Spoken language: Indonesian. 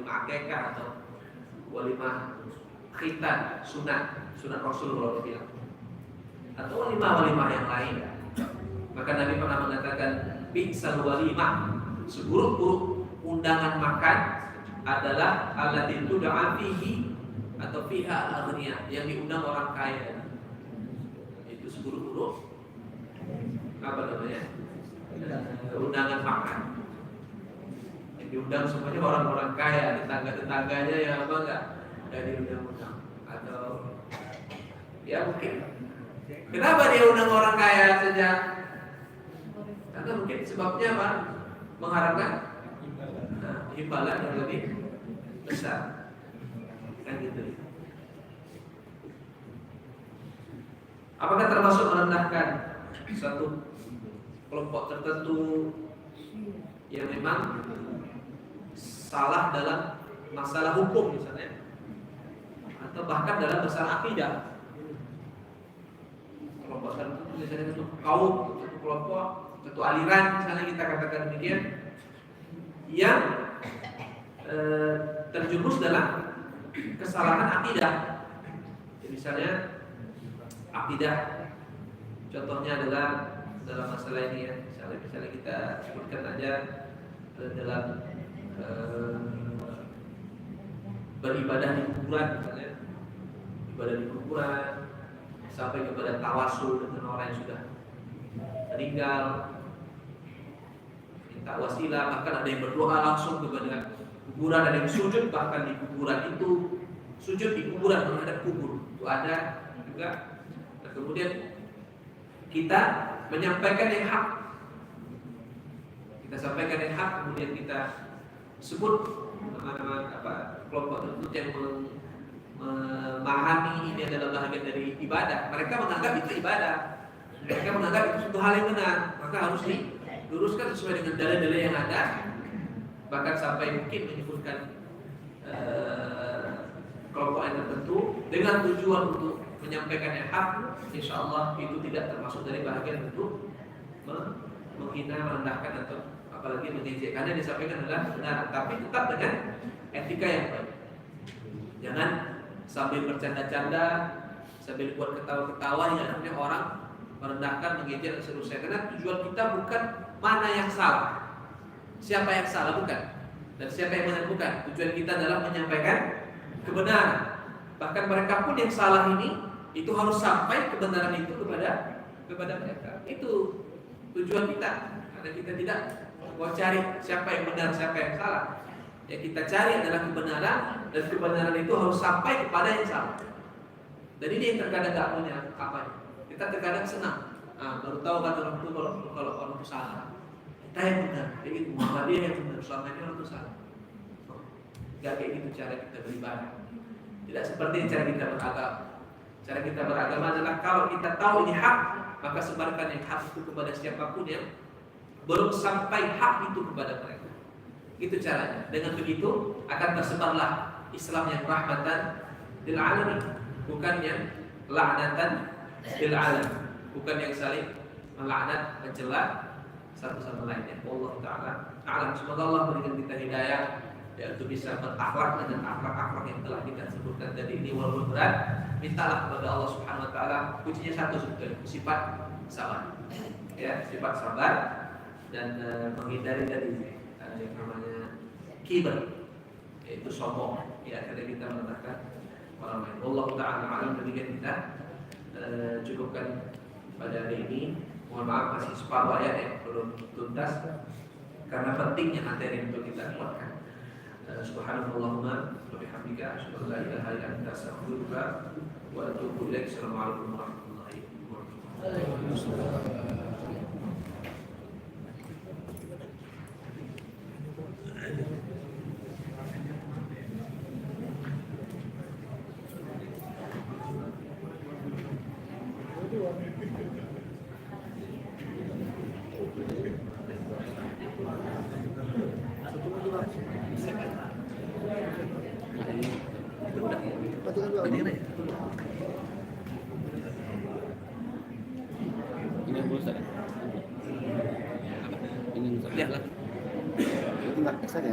walimah akikah atau walimah khitan, sunat Rasul kalau dibilang, atau walimah yang lain. Maka Nabi pernah mengatakan, bi'sal walimah, seburuk-buruk undangan makan adalah allati tud'a fihi atau fiha al-aghniyah, yang diundang orang kaya. Itu seburuk-buruk apa namanya? Undangan makan. Yang diundang semuanya orang-orang kaya, tetangga-tetangganya yang apa enggak diundang-undang. Atau ya mungkin. Kenapa dia undang orang kaya saja? Karena mungkin sebabnya apa? Mengharapkan imbalan yang lebih besar. Kan gitu. Apakah termasuk merendahkan satu kelompok tertentu yang memang salah dalam masalah hukum misalnya, atau bahkan dalam masalah akidah? Kelompok tertentu misalnya satu kaum, satu kelompok, satu aliran misalnya, kita katakan demikian, yang terjerumus dalam kesalahan akidah. Jadi misalnya akidah, contohnya adalah dalam masalah ini ya, misalnya kita sebutkan aja dalam beribadah di kuburan misalnya, ibadah di kuburan sampai kepada tawasul dengan orang yang sudah meninggal, minta wasilah, bahkan ada yang berdoa langsung kepada kuburan, ada yang sujud bahkan di kuburan itu, sujud di kuburan menghadap kubur itu ada juga. Nah, kemudian kita menyampaikan yang hak, kita sampaikan yang hak, kemudian kita sebut nama-nama kelompok tertentu yang memahami ini adalah bahagian dari ibadah. Mereka menganggap itu ibadah, mereka menganggap itu suatu hal yang benar, maka harus diluruskan sesuai dengan dalil-dalil yang ada. Bahkan sampai mungkin menyebutkan kelompok yang tertentu dengan tujuan untuk menyampaikan yang hak. Insya Allah itu tidak termasuk dari bahagian untuk menghina, merendahkan atau apalagi mengejek. Karena yang disampaikan adalah benar, tapi tetap dengan etika yang baik. Jangan sambil bercanda-canda, sambil buat ketawa-ketawa yang akhirnya orang merendahkan, mengejek dan seterusnya. Karena tujuan kita bukan mana yang salah, siapa yang salah bukan, dan siapa yang benar bukan. Tujuan kita adalah menyampaikan kebenaran. Bahkan mereka pun yang salah ini, itu harus sampai kebenaran itu kepada mereka. Itu tujuan kita. Karena kita tidak mau cari siapa yang benar, siapa yang salah. Yang kita cari adalah kebenaran, dan kebenaran itu harus sampai kepada yang salah. Dan ini yang terkadang gak punya apa. Kita terkadang senang, baru tahu kata orang itu kalau orang itu salah. Kita yang benar, kayak gitu. Muhammadiyah yang benar, selama ini orang itu salah. Gak kayak gitu cara kita beribadah. Tidak seperti cara kita beragama. Cara kita beragama adalah kalau kita tahu ini hak, maka sebarkan yang hak itu kepada siapapun yang belum sampai hak itu kepada mereka. Itu caranya. Dengan begitu akan tersebarlah Islam yang rahmatan lil alamin, bukan yang la'natan lil alam, bukan yang saling melaknat, mencela satu sama lainnya. Allah taala a'lam. Semoga Allah berikan kita hidayah ya, untuk bisa berakhlak dengan akhlak-akhlak yang telah kita sebutkan tadi ini. Walaupun berat, mintalah kepada Allah Subhanahu wa taala. Kuncinya satu sebetulnya, sifat sabar. Ya, sifat sabar dan menghindari dari yang namanya kibar, yaitu sombong. Ya, karena kita merendahkan orang lain. Allah taala alam. Demikian kita cukupkan pada hari ini. Mohon maaf masih separuh ayat yang belum tuntas karena pentingnya materi untuk kita kuatkan. Subhanallahumma wa bihamdika asyhadu an la ilaha illa anta astaghfiruka wa atubu ilaik. Assalamualaikum warahmatullahi wabarakatuh. Ini yang Ustaz. Ini Ustaz. Lihatlah. Tinggal X saja.